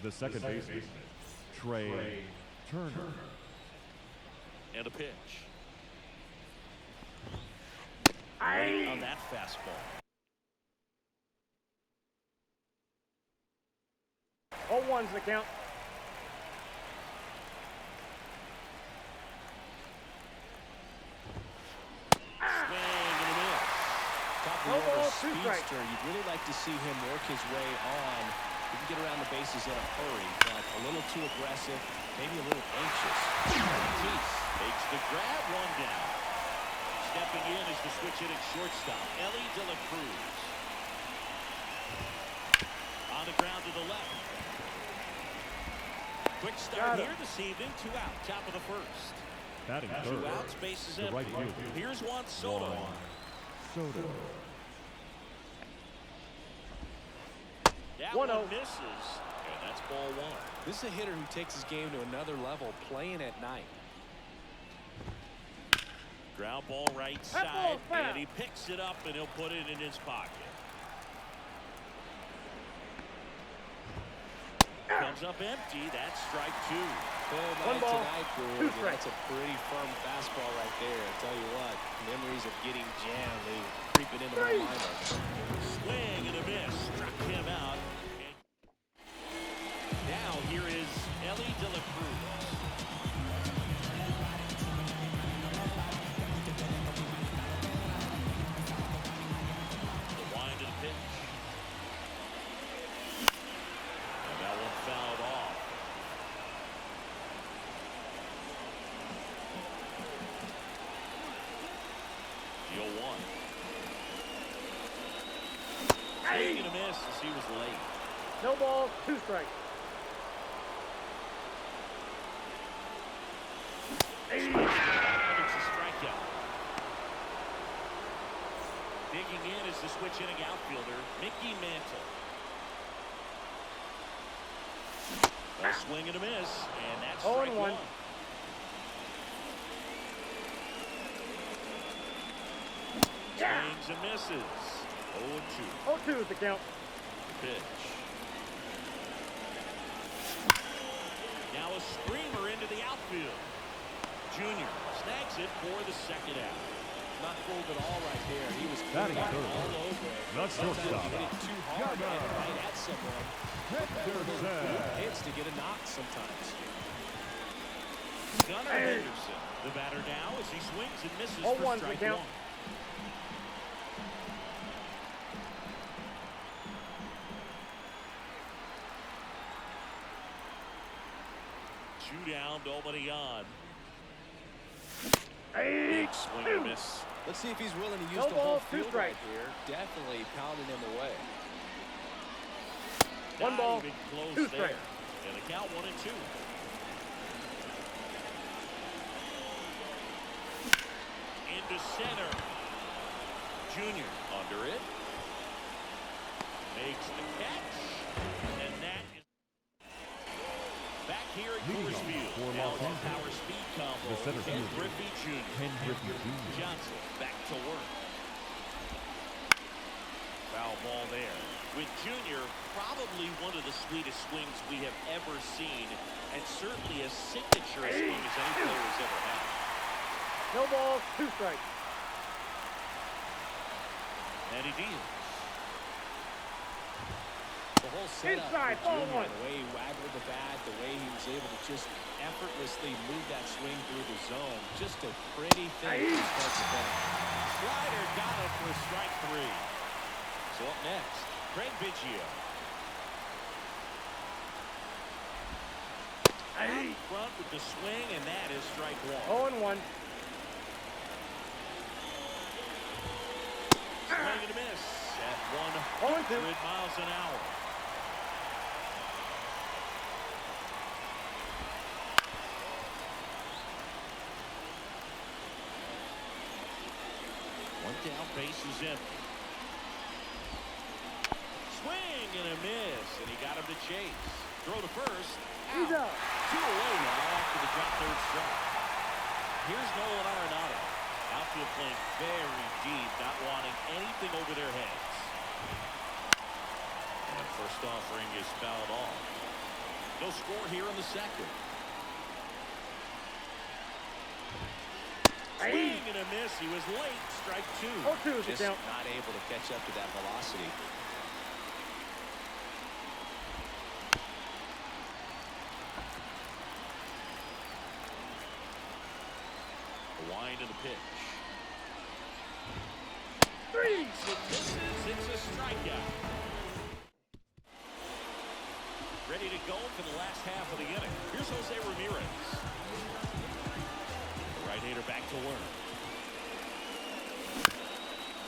The second baseman, Trey Turner. And a pitch. On that fastball. 0-1's the count. Speedster, you'd really like to see him work his way on. He can get around the bases in a hurry, but a little too aggressive, maybe a little anxious. Tatis makes the grab, one down. Stepping in is the switch hitting shortstop, Ellie De La Cruz. On the ground to the left. Quick start here this evening, 2 out, top of the first. Batting 2 third, outs, bases the empty. right fielder. Here's Juan Soto. Soto. That one misses, and that's ball 1. This is a hitter who takes his game to another level, playing at night. Ground ball right side, and he picks it up, and he'll put it in his pocket. Comes up empty. That's strike 2. Good night tonight, Gould. That's a pretty firm fastball right there. I tell you what, memories of getting jammed, they creeping into my mind. Swing and a miss. Struck him out. Now here is Ellie De La Cruz. The wind of the pitch. And that one fouled off. The 0-1. Swing and a miss as he was late. No ball, 2 strikes. It's a strikeout. Digging in is the switch hitting outfielder, Mickey Mantle. A swing and a miss, and that's strike 1. Swings and misses. 0-2. 0-2 is the count. Pitch. Now a screamer into the outfield. Junior snags it for the second out. Not fooled at all right there. He was Batting all third, over it. the shortstop, Hit it too hard right at someone. Hits to get a knock sometimes. Gunnar Henderson, the batter now as he swings and misses for 0-1's the strike count. 1. Two down, nobody on. Big swing and a miss. Let's see if he's willing to use No the ball, whole 2 field strikes. right here. Definitely pounding him away. 1 ball, Not even close 2 there. strikes. And the count 1-2. Into center. Junior under it. Makes the catch. And that is back here at Coors Field. Now the power speed combo. The center Ken fielder, Griffey Jr. Ken Griffey Jr. Johnson back to work. Foul ball there. With Junior, probably one of the sweetest swings we have ever seen, and certainly as signature a swing as any player has ever had. No ball, 2 strikes. And he deals. The whole setup Inside, for ball Junior, 1. the way he waggled the bat, the way he was able to just effortlessly move that swing through the zone. Just a pretty thing from start to finish. Slider got him for strike 3. So up next, Craig Biggio. Out front with the swing, and that is strike 1. 0-1. Swing and a miss at 100 miles an hour. One down, base is empty. Swing and a miss, and he got him to chase. Throw to first. He's out. 2 away now after the drop third strike. Here's Nolan Arenado. Outfield playing very deep, not wanting anything over their heads. And first offering is fouled off. No score here in the second. Swing and a miss. He was late. Strike two. 0-2 is the Just count. not able to catch up to that velocity. The wind of the pitch. Three. It misses. It's a strikeout. Ready to go for the last half of the inning. Here's Jose Ramirez. The right-hander back to work.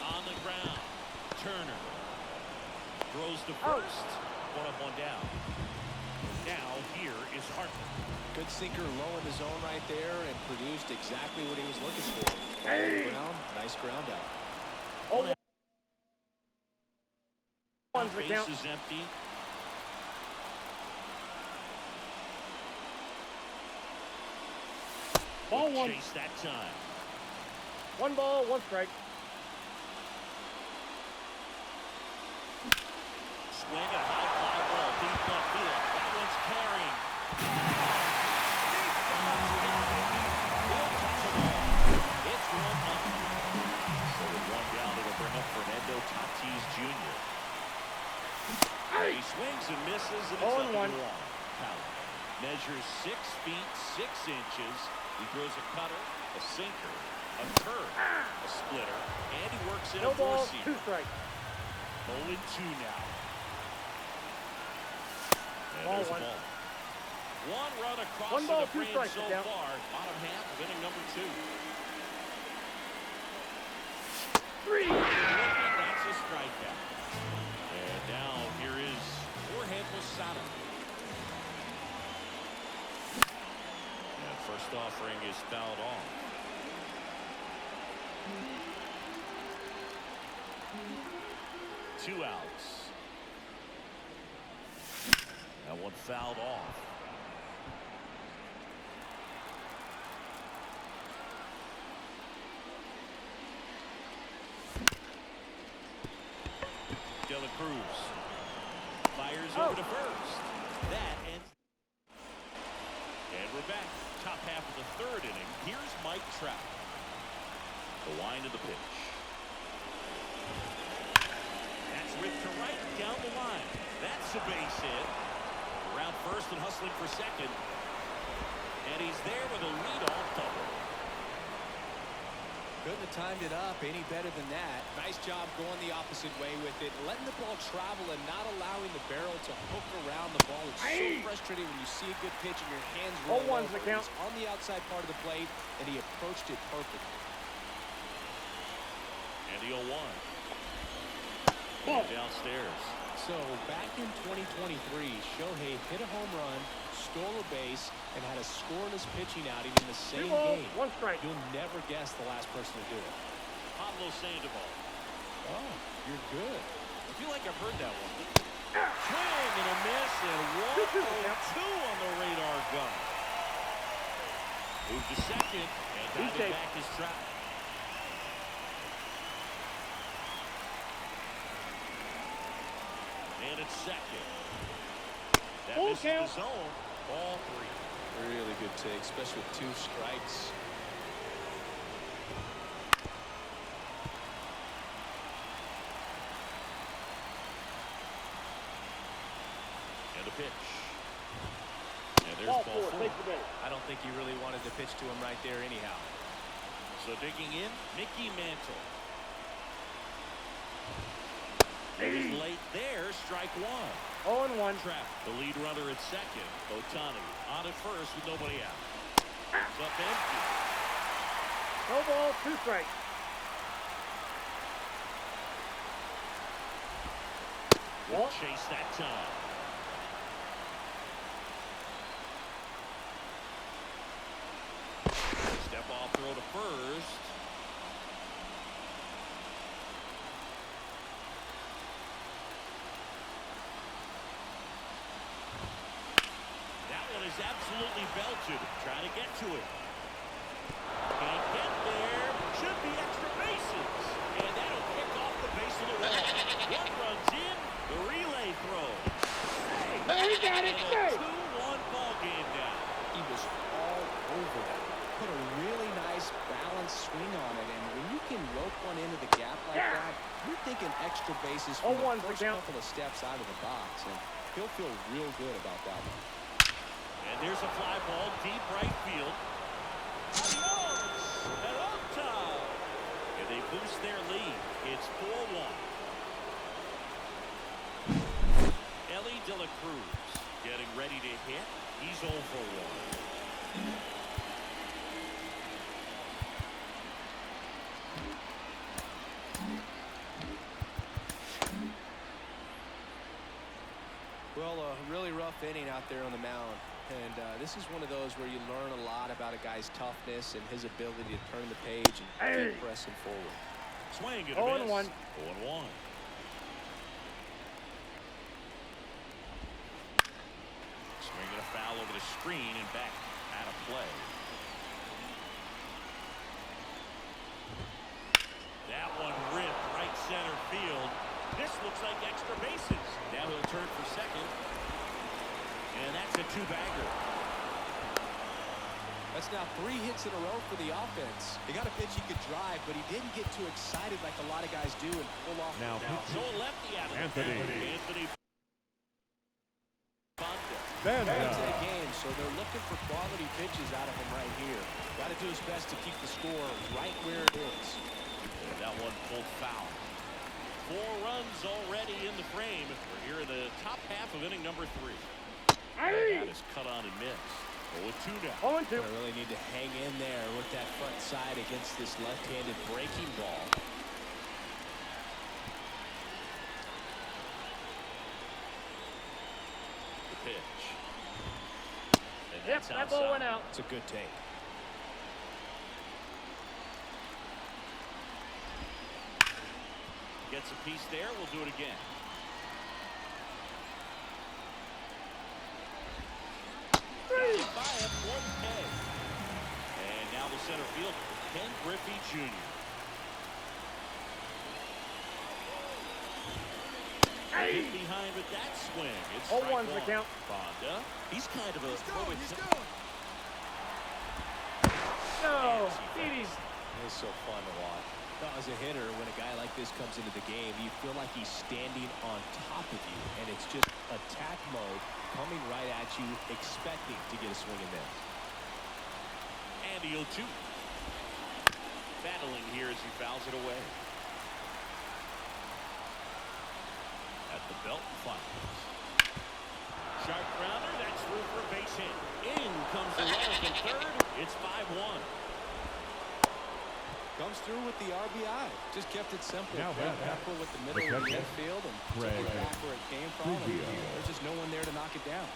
On the ground. Turner. Throws to first. One up, one down. Now here is Hartman. Good sinker low in the zone right there and produced exactly what he was looking for. Ground, nice ground out. Oh, one's the Base count. is empty. Ball one. Chase that time. 1 ball, 1 strike. Swing a high fly ball. Deep left field. That one's carrying. It's 1-0. So with one down, it'll bring up Fernando Tatis Jr. He swings and misses, and it's up 0-1. and one. Powell measures 6 feet 6 inches. He throws a cutter, a sinker, a curve, a splitter, and he works in No a balls, four-seamer. 2 strikes. 0-2 now. And Ball there's a one. ball. One run across 1 ball, the 2 frame strikes, so down. far. Bottom half of inning number 2. 3. That's a strikeout. And now here is Jorge Posada. And first offering is fouled off. Two outs. That one fouled off. De La Cruz fires over to first. That ends. And we're back. Top half of the third inning. Here's Mike Trout. The wind of the pitch. That's ripped to right down the line. That's a base hit. Around first and hustling for second. And he's there with a leadoff double. Couldn't have timed it up any better than that. Nice job going the opposite way with it, letting the ball travel and not allowing the barrel to hook around the ball. It's so frustrating when you see a good pitch and your hands roll over. 0-1's the count. He's on the outside part of the plate, and he approached it perfectly. And the 0-1. Downstairs. So back in 2023, Shohei hit a home run, stole a base, and had a scoreless pitching outing in the 2 same balls, game. 1 strike. You'll never guess the last person to do it. Pablo Sandoval. Oh, you're good. I feel like I've heard that one. Swing and a miss, and 1-2 on the radar gun. Move to second, and diving back is Trout. And it's second. That Full misses count. the zone. Ball 3. Really good take, especially with 2 strikes. And a pitch. And there's Ball ball 4. Take the base. I don't think he really wanted to pitch to him right there anyhow. So digging in, Mickey Mantle. He was late there, strike 1. 0-1. Trap, the lead runner at second. Otani on at first with nobody out. It's up empty. No ball, 2 strikes. We'll chase that time. Step off throw to first. That one is absolutely belted. Trying to get to it. Can't get there. Should be extra bases. And that'll kick off the base of the wall. One runs in. The relay throw. Hey, we got it. And a Hey. 2-1 swing on it, and when you can rope one into the gap like that, you're thinking extra bases from the first couple of steps out of the box, and he'll feel real good about that one. And there's a fly ball deep right field. Adios! Pelota! And they boost their lead. It's 4-1. Ellie De La Cruz getting ready to hit. He's 0 for 1. Well, a really rough inning out there on the mound. And this is one of those where you learn a lot about a guy's toughness and his ability to turn the page and keep pressing forward. Swing and a miss. 0-1. Swinging a foul over the screen and back out of play. That one ripped right center field. This looks like extra bases. Now he'll turn for second. And that's a two-bagger. That's now 3 hits in a row for the offense. He got a pitch he could drive, but he didn't get too excited like a lot of guys do and pull off. Now Joel lefty out of Anthony Banda. Back to the game, so they're looking for quality pitches out of him right here. Got to do his best to keep the score right where it is. And that one pulled foul. 4 runs already in the frame. We're here in the top half of inning number 3. That is cut on and missed. 0-2 now. 0-2. I really need to hang in there with that front side against this left-handed breaking ball. The pitch. And Yep, that's that ball went out. It's a good take. Gets a piece there. We'll do it again. By him, 1K. And now the center fielder, Ken Griffey Jr. Hit behind with that swing. It's strike 0-1's the count. Banda. He's kind of a No, Stevie. It's so fun to watch. Now, as a hitter, when a guy like this comes into the game, you feel like he's standing on top of you, and it's just attack mode coming right at you, expecting to get a swing and miss. And the 0-2. Battling here as he fouls it away. At the belt finals. Sharp grounder, that's through for a base hit. In comes the runner from third. It's 5-1. Comes through with the RBI. Just kept it simple. Now Very careful with the middle of the infield and took it back where it came from. And there's just no one there to knock it down.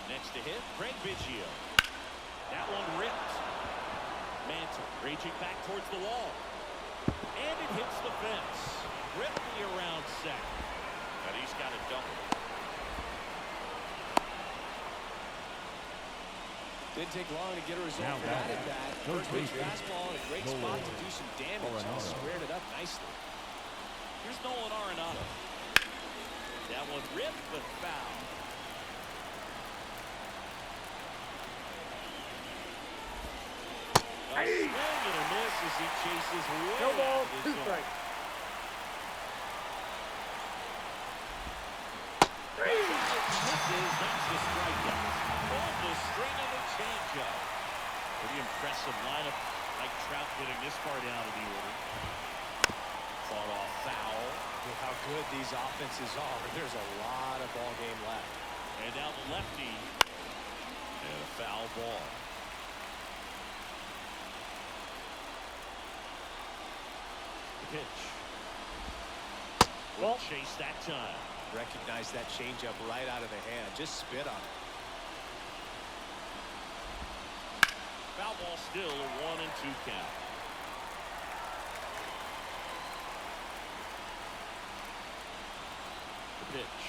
Next to hit, Craig Biggio. That one ripped. Mantle reaching back towards the wall. And it hits the fence. Ripley around second. But he's got a double. Didn't take long to get a result Now for that at bat. First pitch base. fastball in a great spot to do some damage. And squared it up nicely. Here's Nolan Arenado. That one ripped but foul. A swing and a miss as he chases way No ball, out of 2 his zone. strikes. Misses, that's the strikeout. Pulled the string of the changeup. Pretty impressive lineup. Mike Trout getting this far down to the order. Fought off foul. With how good these offenses are, there's a lot of ball game left. And now the lefty. And a foul ball. The pitch. Will chase that time. Recognize that changeup right out of the hand. Just spit on it. Foul ball still a 1-2 count. The pitch.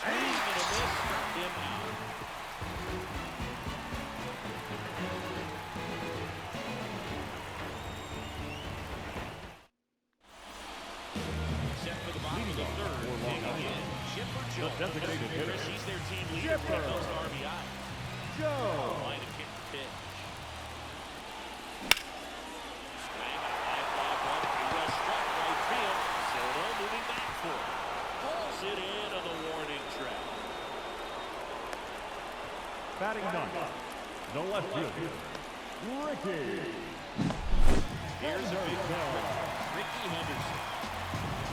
Swing and a miss. Struck him out. Set for the bottom of the third. Digging in. Chip for The Joe. designated hitter. He's their team leader when it comes to RBI. Joe. Line to kick the pitch. Swing, a high fly ball, pretty well struck right field. Soto moving back for it. Pulls it in on the warning track. Batting ninth. The left fielder, Ricky. Here's a big Ricky Henderson.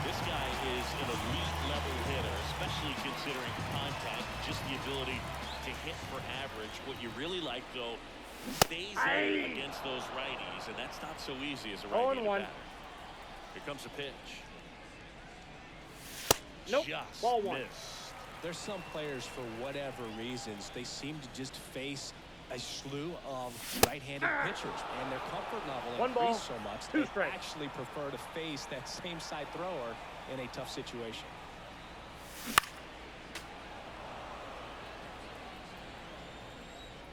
This guy is an elite level hitter, especially considering contact, just the ability to hit for average. What you really like, though, stays in against those righties, and that's not so easy as a right-handed batter. Here comes a pitch. Nope. Just Ball one. missed. There's some players, for whatever reasons, they seem to just face a slew of right-handed pitchers, and their comfort level increased so much they actually prefer to face that same side thrower in a tough situation.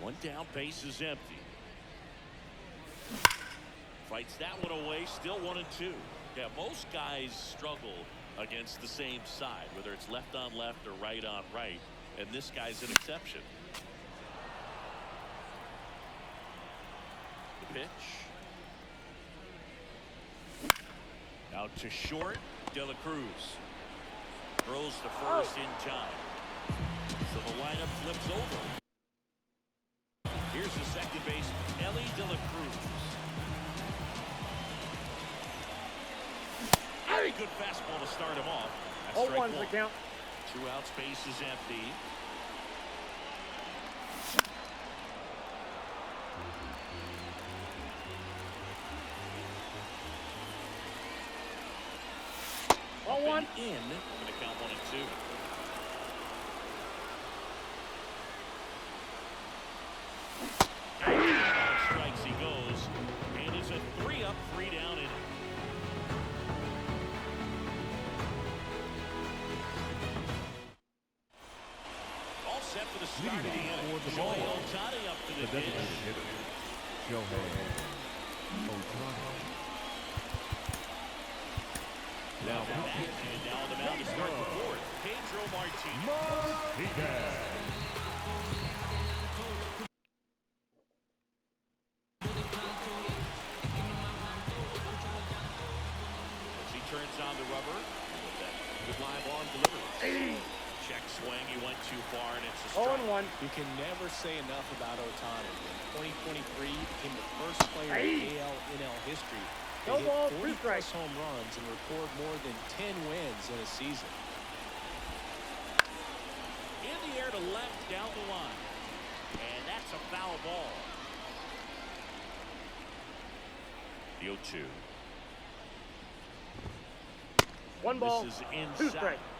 One down, base is empty. Fights that one away, still 1-2. Yeah, most guys struggle against the same side, whether it's left on left or right on right, and this guy's an exception. The pitch. Out to short, De La Cruz. Throws to first in time. So the lineup flips over. Here's the second base, Ellie De La Cruz. Very good fastball to start him off. That's strike 0-1's the count. 2 outs, base is empty. Ball one. In. Going to count 1-2. Strikes he goes, and it's a 3-up, 3-down inning. All set for the start of the inning. Shohei Ohtani up to the The designated dish. hitter, Shohei Ohtani. Now on the mound to start the fourth, Pedro Martinez. As he turns on the rubber, with that good live arm delivery. Check swing, he went too far, and it's a strike. 0-1. You can never say enough about Ohtani. In 2023, he became the first player in AL NL history to No hit ball, 40 2 strikes. plus home runs and record more than 10 wins in a season. In the air to left down the line. And that's a foul ball. The 0-2. 1 ball, This is 2 inside. strikes.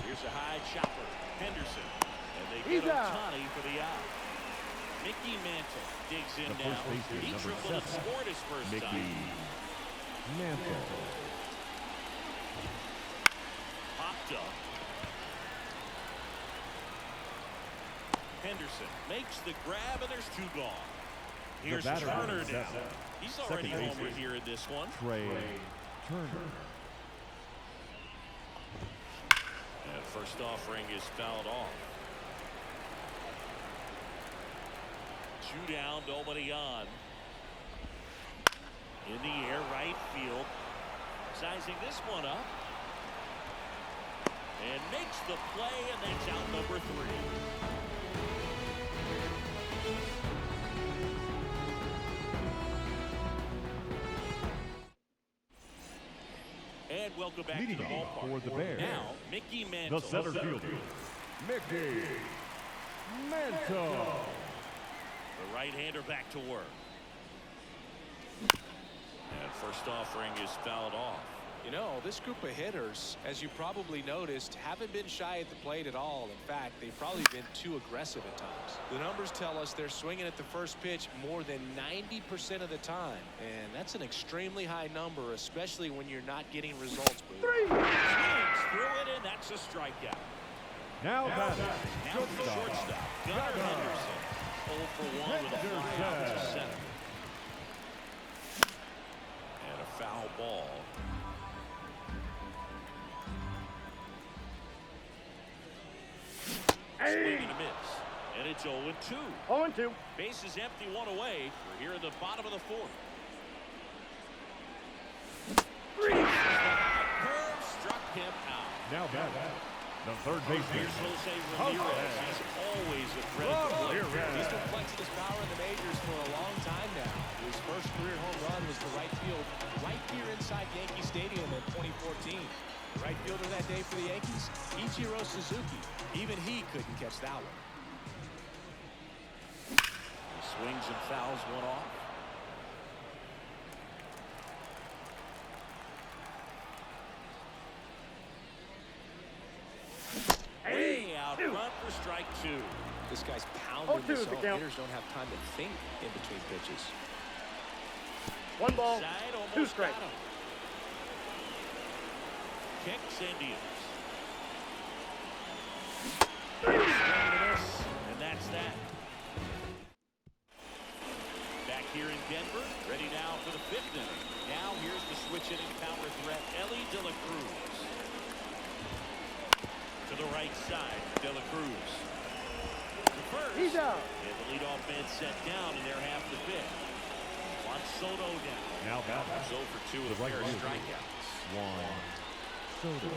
Here's a high chopper. Henderson. And they He's get out. Ohtani for the out. Mickey Mantle digs in The now. first baseman, He number tripled and 7, scored his first Mickey time. Mantle. Popped up. Henderson makes the grab, and there's 2 gone. Here's batter Turner is now. set. He's already Second homer baseman, here in this one. Trey Turner. And first offering is fouled off. 2 down, nobody on. In the air, right field. Sizing this one up. And makes the play, and that's out number 3. And welcome back Leading to the off ballpark. for the Bears, Now, Mickey Mantle. the center fielder, Mickey Mantle. The right-hander back to work. And first offering is fouled off. You know, this group of hitters, as you probably noticed, haven't been shy at the plate at all. In fact, they've probably been too aggressive at times. The numbers tell us they're swinging at the first pitch more than 90% of the time. And that's an extremely high number, especially when you're not getting results. Swings through it, and that's a strikeout. Now batting, Now for the shortstop, Gunnar Henderson. 0 for 1 with a fly out to center. foul ball. Swing and a miss. And it's 0-2. 0-2. Base is empty, one away. We're here in the bottom of the fourth. Curve struck him out. Now batting, the third baseman. Here's Jose Ramirez. He's always a threat to play. He's been flexing his power in the majors for a long time now. His first career home run was to right field right here inside Yankee Stadium in 2014. The right fielder that day for the Yankees, Ichiro Suzuki. Even he couldn't catch that one. He swings and fouls one off. Way out front for strike two. This guy's pounding 0-2 the is zone. the count. Hitters don't have time to think in between pitches. 1 ball, Side 2 almost strikes. got him. Kicks and deals. And that's that. Back here in Denver, ready now for the 5th inning. Now here's the switch inning power threat, Ellie De La Cruz. To the right side, De La Cruz. To first. He's out. And the leadoff man set down in their half the 5th. Juan Soto down. Now batting, 0 for 2 with a right pair of field. strikeouts. Juan Soto.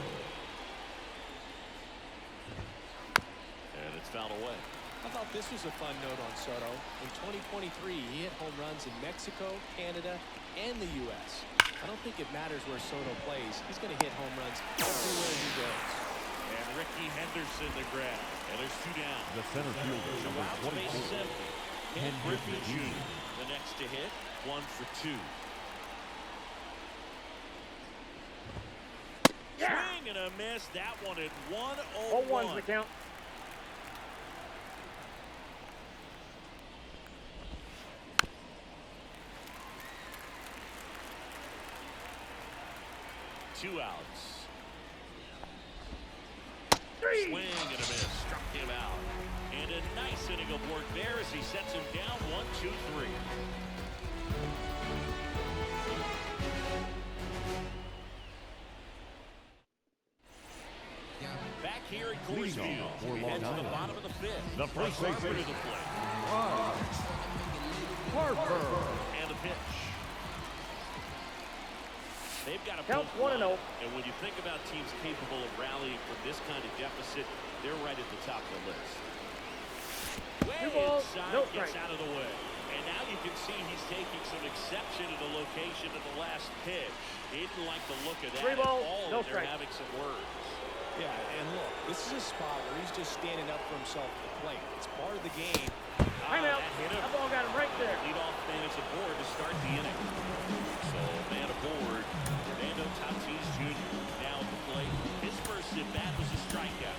And it's fouled away. How about this was a fun note on Soto? In 2023, he hit home runs in Mexico, Canada, and the U.S. I don't think it matters where Soto plays. He's going to hit home runs everywhere he goes. And Ricky Henderson the grab. And there's 2 down. The center fielder, So number out base 24. is empty. Ken Griffey Jr. The next to hit. 1 for 2. Yeah. Swing and a miss. That one at 0-1's the 1-0-1. count. Two outs. 3. Swing and a miss. Struck him out. And a nice inning of work there as he sets him down 1-2-3. Back here at Coors Leading Field, off for we head to Long the Island. bottom of the 5th. The first Harper baseman. to the plate. Harper. And the pitch. They've got a Counts built 1-0. lineup, and when you think about teams capable of rallying from this kind of deficit, they're right at the top of the list. Way 2 balls, inside, no gets strike. out of the way. And now you can see he's taking some exception to the location of the last pitch. He didn't like the look of that 3 balls, at all, no and they're strike. having some words. Yeah, and look, this is a spot where he's just standing up for himself at the plate. It's part of the game. Timeout. That hit him. That ball got him right there. Leadoff man is aboard to start the inning. So, man aboard, Fernando Tatis Jr. now at the plate. His first at bat was a strikeout.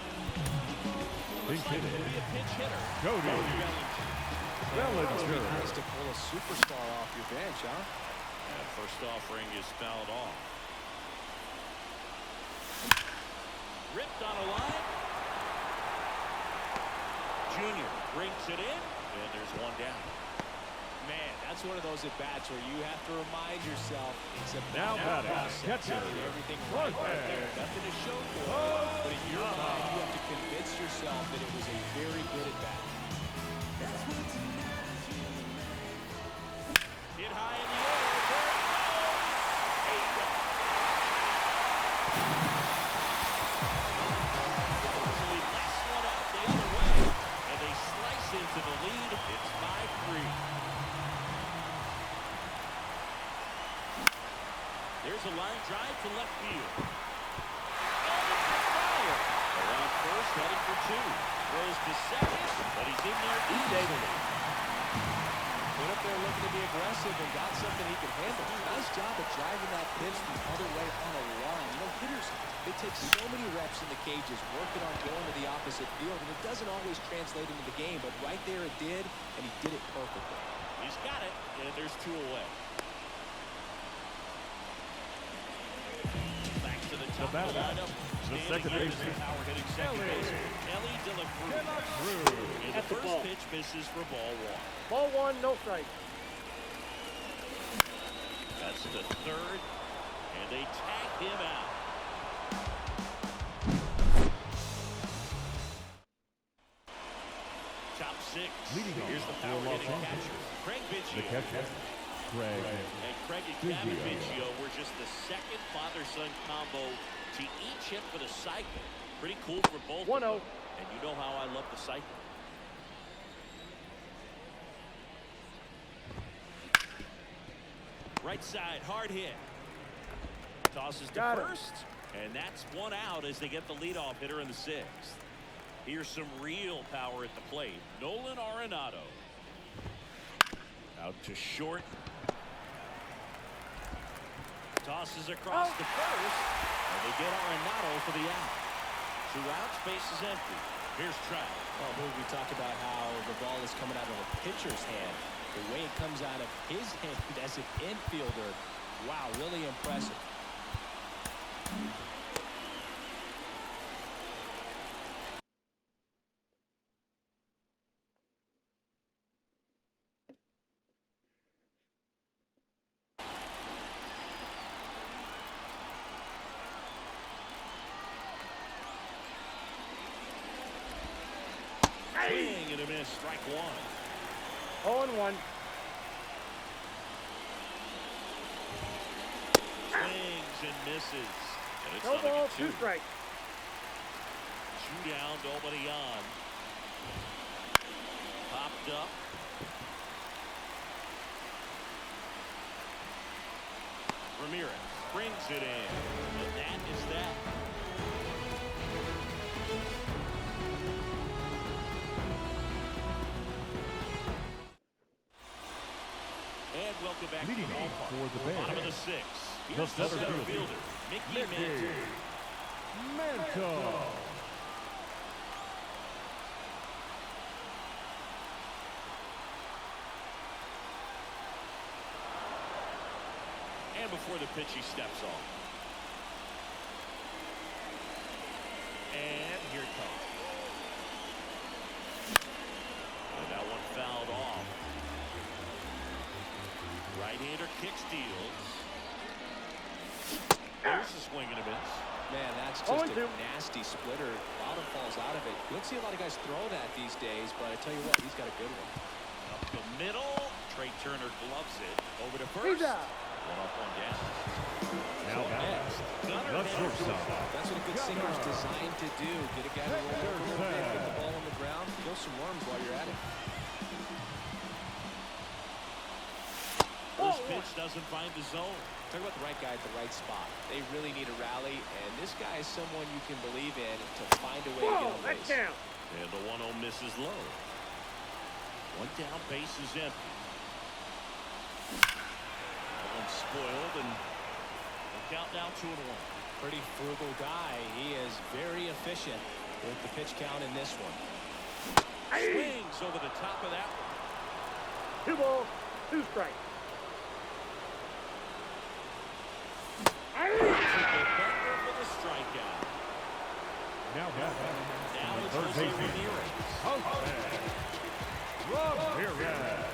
Looks like Pinch it'll be a pinch hitter. Cody Bellinger. Bellinger. Nice to pull a superstar off your bench, huh? And first offering is fouled off. Ripped on a line. Junior brings it in, and there's 1 down. Man, that's one of those at-bats where you have to remind yourself it's a Now batting, process. catcher. You did everything right there. Nothing to show for it. But in your mind, you have to convince yourself that it was a very good at-bat. Hit high in the air. There it goes. 8 down. So he lasts one out the other way, and they slice into the lead. It's 5-3. There's a line drive to left field. And it's a fire. Around first, heading for 2. Throws to second, but he's in there easily. Went up there looking to be aggressive and got something he could handle. Nice job of driving that pitch the other way on a line. You know, hitters, they take so many reps in the cages, working on going to the opposite field, and it doesn't always translate into the game, but right there it did, and he did it perfectly. He's got it, and there's 2 away. Back to the top of the lineup. The second baseman. Power hitting second baseman, Ellie De La Cruz. And the That's the first ball. pitch misses for ball 1. Ball 1, no strike. A That's the third, and they tag him out. Top six. Here's the power hitting catcher, Craig The Biggio. catcher, Craig. And Craig and Kevin Biggio were just the second father-son combo to each hit for the cycle. Pretty cool for both 1-0. of them. And you know how I love the cycle. Right side, hard hit. Tosses to Got him. first. And that's one out as they get the leadoff hitter in the sixth. Here's some real power at the plate. Nolan Arenado. Out to short. Tosses across the first. And they get Arenado for the out. 2 outs, base is empty. Here's Trout. Well, we talk about how the ball is coming out of a pitcher's hand. The way it comes out of his hand as an infielder. Wow, really impressive. Swing and a miss, strike one. 0-1. Swings and misses. And it's No another ball, 2. 2 strikes. 2 down, nobody on. Popped up. Ramirez brings it in. And that is that. And welcome back to the ballpark. For the Bears. Bottom of the 6th. Here's the center center fielder, fielder, Mickey Mantle. Mantle. And before the pitch, he steps on. And here it comes. And that one fouled off. Right-hander kick steals. There's a swing and a miss. Man, that's just 0-2. a nasty splitter. Bottom falls out of it. You don't see a lot of guys throw that these days, but I tell you what, he's got a good one. Up the middle. Trey Turner gloves it. Over to He's first. out. 1 up, 1 down. Now back. Gunnar That's your Henderson. side. That's what a good sinker's designed to do. Get a guy to roll over a little bit, get the ball on the ground, kill some worms while you're at it. This pitch doesn't find the zone. Talk about the right guy at the right spot. They really need a rally, and this guy is someone you can believe in to find a way to get Whoa, on that's base. down. And the 1-0 misses low. 1 down, base is empty. That one's spoiled, and the count now 2-1. Pretty frugal guy. He is very efficient with the pitch count in this one. Swings over the top of that one. 2 balls, 2 strikes. Took the bender for the strikeout. Now back. Now it's Third Jose baseman. Ramirez. Ramirez.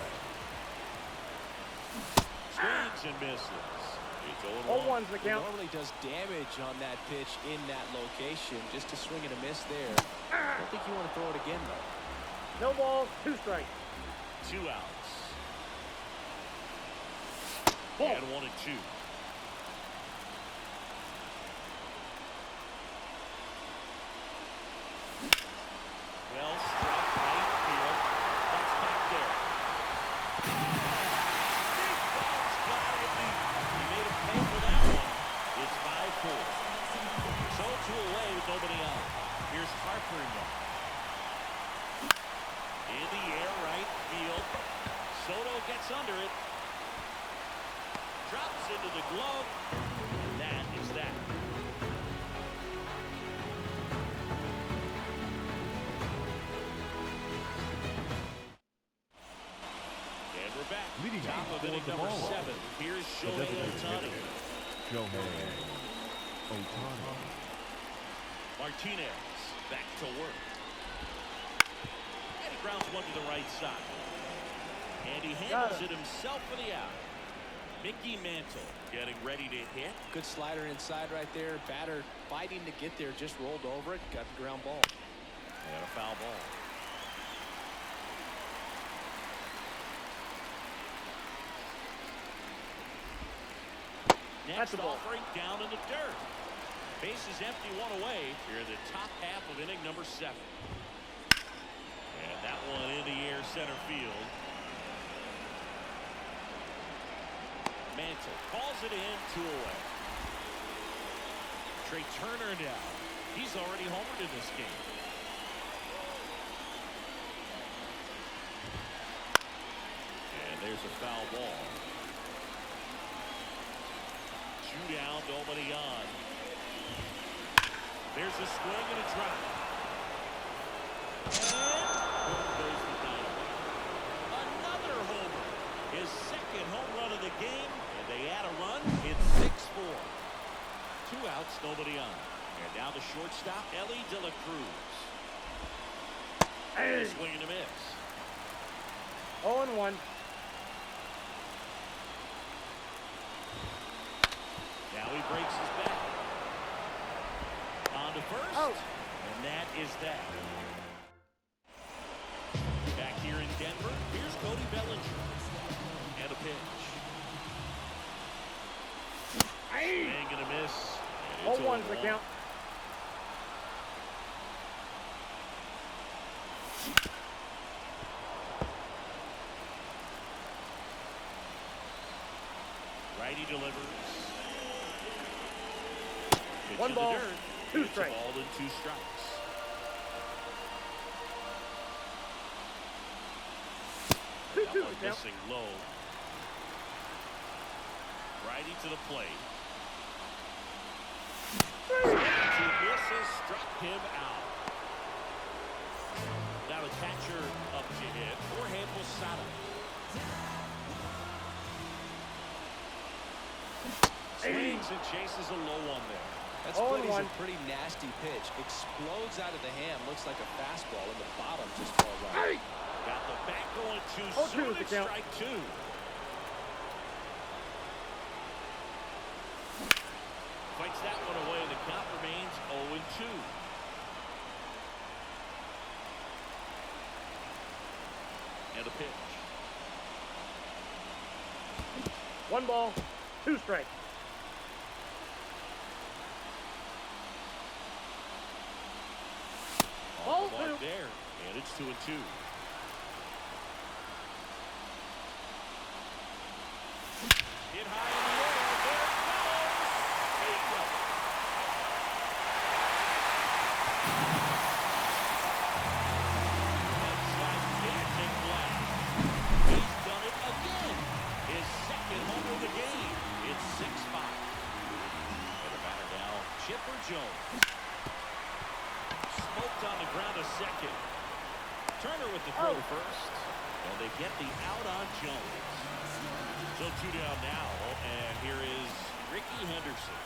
Swings and misses. It's 0-1's the He count. normally does damage on that pitch in that location. Just a swing and a miss there. I don't think you want to throw it again, though. No balls, 2 strikes. 2 outs. Ball. And 1-2. Well struck right field. That's back there. Big ball's got it deep. He made a pay for that one. It's 5-4. So 2 away with nobody out. Here's Harper now. In the air, right field. Soto gets under it. Drops into the glove. And that is that. And we're back. Leading Top off of inning for the number ball. 7. Here's The Shohei designated Ohtani. hitter, Shohei Ohtani. Martinez back to work. And he grounds one to the right side. And he handles it himself for the out. Mickey Mantle getting ready to hit. Good slider inside right there. Batter fighting to get there, just rolled over it, got the ground ball. And a foul ball. Next offering down in the dirt. Base is empty, one away. Here in the top half of inning number 7. And that one in the air center field. Mantle calls it in, 2 away. Trey Turner down. He's already homered in this game. And there's a foul ball. 2 down, nobody on. There's a swing and a drop. And there goes the dynamite. Another homer. His second home run of the game. And they add a run. It's 6-4. 2 outs, nobody on. And now the shortstop, Ellie De La Cruz. Hey. Swing and a miss. 0-1. Now he breaks his back. On to first. Out. And that is that. Back here in Denver, here's Cody Bellinger. And a pitch. Hey. Swing and a miss. And it's 0-1's the 0-1. count. Righty delivers. Pitch 1 in the ball, dirt. 2 It's a strikes. ball and 2 strikes. That 2-2 one the count. missing low. Righty to the plate. He misses, struck him out. Now the catcher up to hit. Jorge Posada. Swings and chases a low one there. That split is 0-1. a pretty nasty pitch. Explodes out of the hand. Looks like a fastball, and the bottom just falls out. Hey. Got the back going too 0-2 soon. is the It's count. strike 2. Fights that one away. The count remains 0-2. And a pitch. 1 ball, 2 strikes. Ball Ball 2. there. And it's 2-2. Hit high in the air. There it goes. Bingo. That's gigantic blast. He's done it again. His second home of the game. It's 6-5. And the batter now, Chipper Jones. Smoked on the ground a second. Turner with the throw to first. And they get the out on Jones. So 2 down now, and here is Ricky Henderson.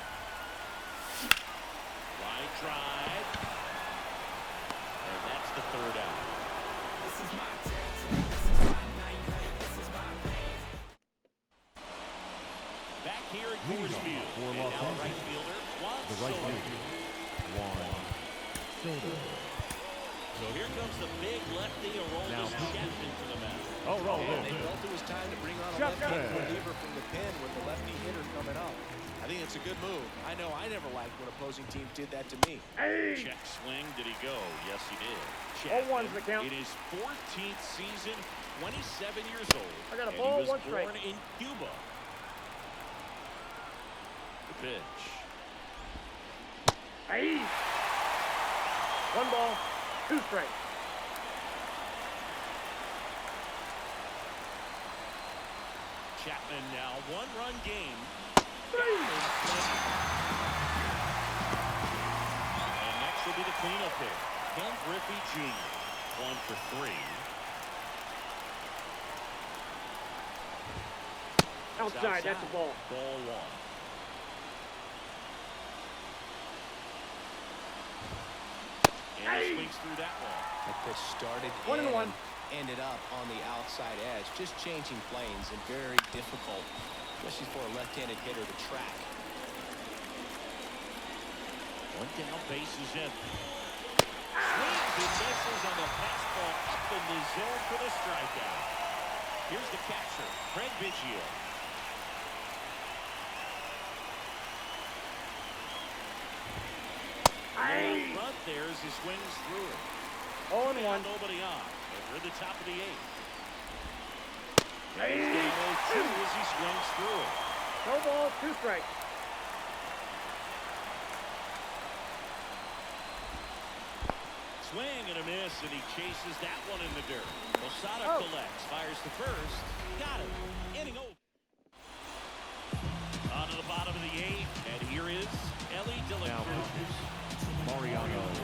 Line drive. And that's the 3rd out. Back here at Coors Field. For And Los now Angeles, right fielder, Juan the right Soto. fielder, Juan Soto. So here comes the big lefty, Now, Aroldis Chapman to the mound. Oh, roll, And roll. they felt it was time to bring on a Shut left-handed down. reliever from the pen with the lefty hitter coming up. I think it's a good move. I know I never liked when opposing teams did that to me. Hey. Check swing. Did he go? Yes, he did. 0-1's the count. In his 14th season, 27 years old. I got a and ball, he was 1 strike. born in Cuba. The pitch. Hey. 1 ball, 2 strikes. Chapman now 1-run game. Hey. And next will be the cleanup hit. Ken Griffey Jr. 1 for 3. Outside, that's a ball. Ball 1. And he swings through that one. That pitch started 1-1. and ended up on the outside edge. Just changing planes and very difficult especially for a left-handed hitter to track. One down, bases in. Swings and misses on the fastball up in the zone for the strikeout. Here's the catcher, Craig Biggio. Front there as he swings through it. 0-1. Nobody on. And we're at the top of the 8th. And he's getting 0-2 as he swings through it. No ball, 2 strikes. Swing and a miss, and he chases that one in the dirt. Posada collects, fires to first. Got it. Inning over. On to the bottom of the 8th, and here is Ellie Now Cruz. Mariano It's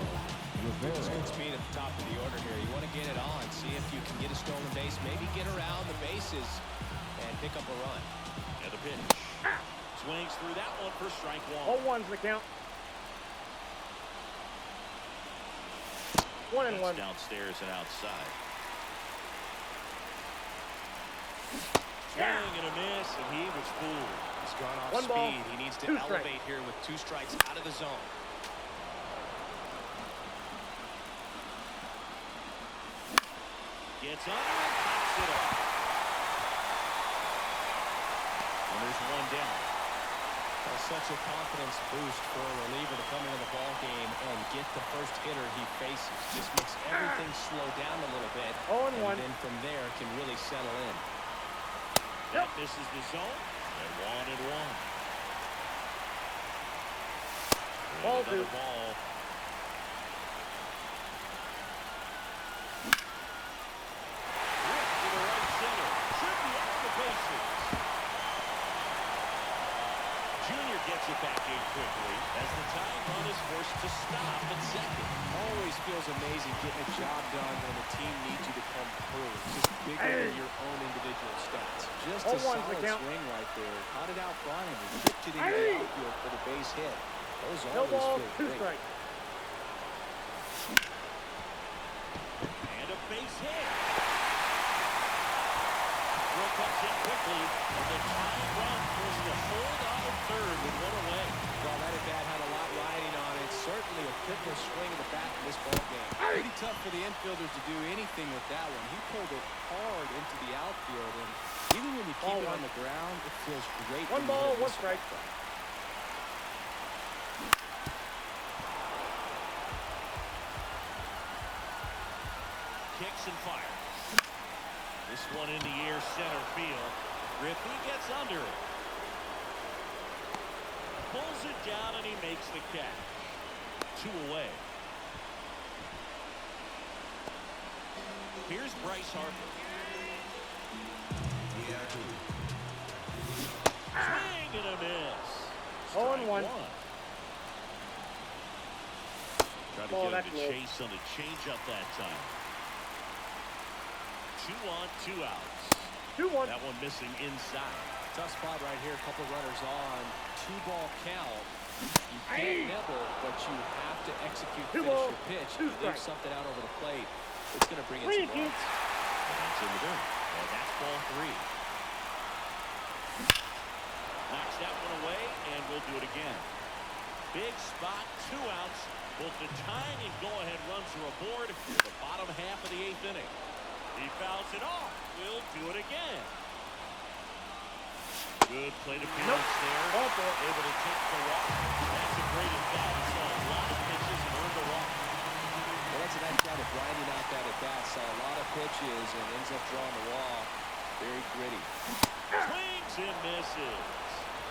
Rivera. good speed at the top of the order here. You want to get it on, see if you can get a stolen base, maybe get around the bases and pick up a run. And a pitch. Swings through that one for strike 1. 0-1's the count. 1-1. That's downstairs and outside. Swing and a miss, and he was fooled. He's gone off 1 ball, speed. He needs to 2 strikes. elevate here with 2 strikes out of the zone. Gets under and pops it up. And there's 1 down. Well, such a confidence boost for a reliever to come into the ball game and get the first hitter he faces. Just makes everything slow down a little bit. 0-1. And then from there can really settle in. That misses the zone. And 1-1. Ball Another 2. ball. Ripped to the right center. Should be off the bases. Junior gets it back in quickly as the tying run is forced to stop at second. Always feels amazing getting a job done when the team needs you to come through. It's just bigger than your own individual stats. Just a 0-1's the solid count. swing right there. Caught it out front and ripped it into the outfield for the base hit. Those No always ball, feel 2 great. strikes. And a base hit. Throw comes in quickly, and the tying run forced to hold on to third with 1 away. Well, that at-bat had a lot riding on it. Certainly a critical swing in the bat in this ball game. Pretty tough for the infielders to do anything with that one. He pulled it hard into the outfield, and even when you keep Ball it 1. on the ground, it feels great. 1 when you ball, hit 1 this strike. one. Kicks and fires. This one in the air, center field. Griffey gets under it. Pulls it down, and he makes the catch. 2 away. Here's Bryce Harper. Swing and a miss. 0-1. Try to Ball, get him that's to low. chase on the changeup that time. 2 on, 2 outs. 2-1. That one missing inside. Tough spot right here. A couple runners on. 2-ball count. You can't nibble, but you have to execute, 2 finish ball, your pitch. 2 Leave strikes. something out over the plate. It's going to bring in some runs. And that's in the dirt. And that's ball 3. Knocks that one away, and we'll do it again. Big spot, 2 outs. Both the tying and go-ahead runs are aboard for the bottom half of the 8th inning. He fouls it off. We'll do it again. Good plate appearance there. Ball 4. Able to take the walk. That's a great at-bat. He saw a lot of pitches and earned a walk. Well, that's a nice job of grinding out that at-bat. Saw a lot of pitches and ends up drawing the wall. Very gritty. Swings and misses.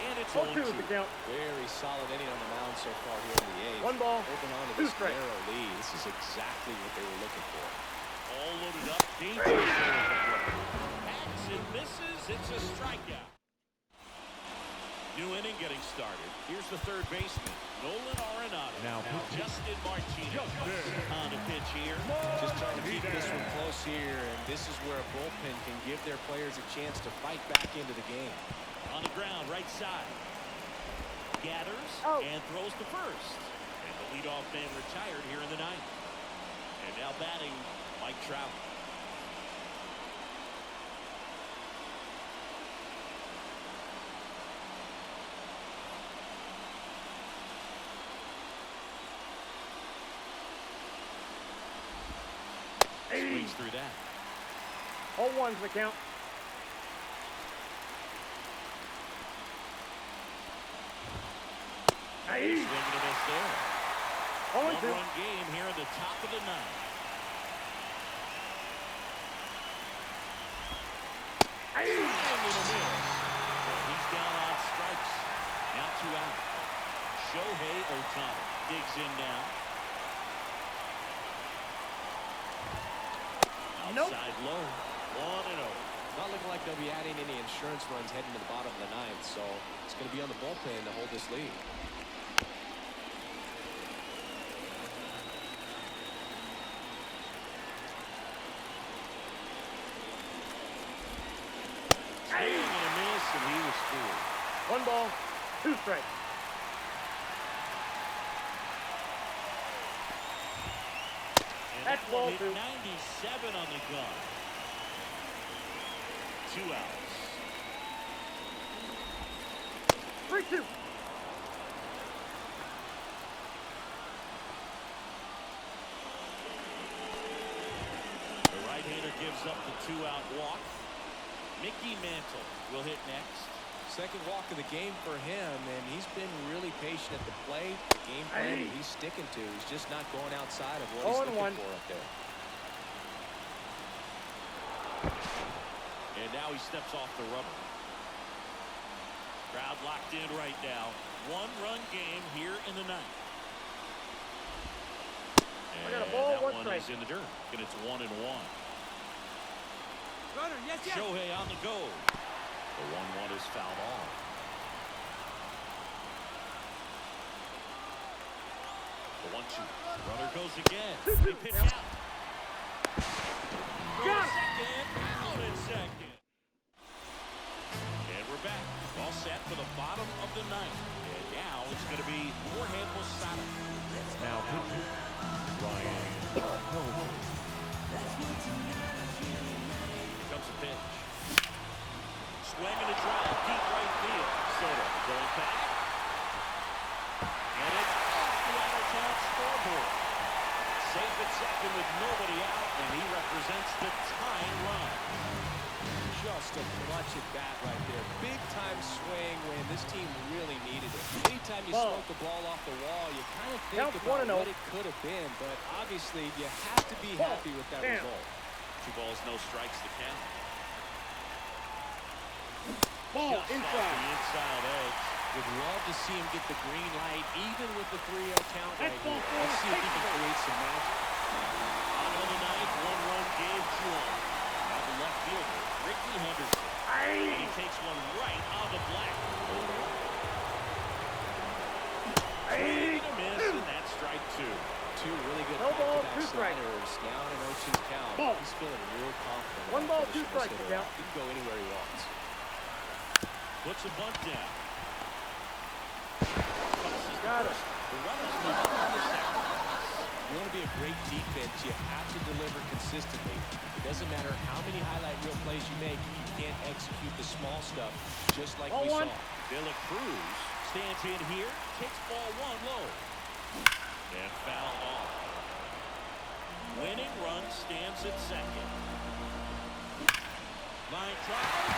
And it's 0-2 0-2. the count. Very solid inning on the mound so far here in the 8th. 1 ball, Holding on to 2 this strikes. narrow lead. This is exactly what they were looking for. All loaded up. Dangerous. Hacks and misses. It's a strikeout. New inning getting started. Here's the third baseman, Nolan Arenado. Now Justin Martinez on the pitch here. Just trying to keep this one close here, and this is where a bullpen can give their players a chance to fight back into the game. On the ground, right side. Gathers and throws to first. And the leadoff man retired here in the 9th. And now batting, Mike Trout. through that. 0-1's the count. Swing and a miss there. 0-2. One-run game here in the top of the ninth. Swing and a miss. He's down on strikes. Now 2 out. Shohei Ohtani digs in now. Outside low. 1-0. Not looking like they'll be adding any insurance runs heading to the bottom of the ninth, so it's going to be on the bullpen to hold this lead. Swing and a miss, and he was fooled. 1 ball, 2 strikes. And That's that ball one hit 2. 97 on the gun. 2 outs. 3-2. The right-hander gives up the 2-out walk. Mickey Mantle will hit next. Second walk of the game for him, and he's been really patient at the plate. The game plan that he's sticking to. He's just not going outside of what he's looking for up there. And now he steps off the rubber. Crowd locked in right now. 1-run game here in the ninth. I got a ball, that 1 one strike. is in the dirt. And it's 1-1. Runner, yes, yes. Shohei on the go. The 1-1 is fouled off. The 1-2. Runner goes again. They pitch out. Got it. Second. Out at second. And we're back. All set for the bottom of the ninth. And now it's going to be Jorge Posada. Now pitching, RaisinKupz-YT. Here comes a pitch. Swing and a drive, deep right field. Soto going back. And it's off the out-of-town scoreboard. Safe at second with nobody out, and he represents the tying run. Just a clutch at bat right there. Big time swing when this team really needed it. Anytime you Ball. smoke the ball off the wall, you kind of think Counts about 1-0. what it could have been, but obviously you have to be Ball. happy with that Damn. result. 2 balls, no strikes to count. Ball Just off inside. the inside edge. Would love to see him get the green light, even with the 3-0 count right That's ball here. 4. Let's see if he can create some magic. Bottom of the ninth, 1-run game, 2-on. Now the left fielder, Ricky Henderson. And he takes one right on the black. Swing and a miss, and that's strike 2. 2 really good No ball, back-to-back 2 strikes. sliders. Now in an 0-2 count. Ball. He's feeling real confident. 1 ball, 2 finishing this strikes hitter to off. count. He can go anywhere he wants. Puts a bunt down. Got it. The runners move up on the second. You want to be a great defense, you have to deliver consistently. It doesn't matter how many highlight reel plays you make, you can't execute the small stuff, just like we saw. 0-1. De La Cruz stands in here, takes ball 1 low. And fouled off. Winning run stands at second. Line drive.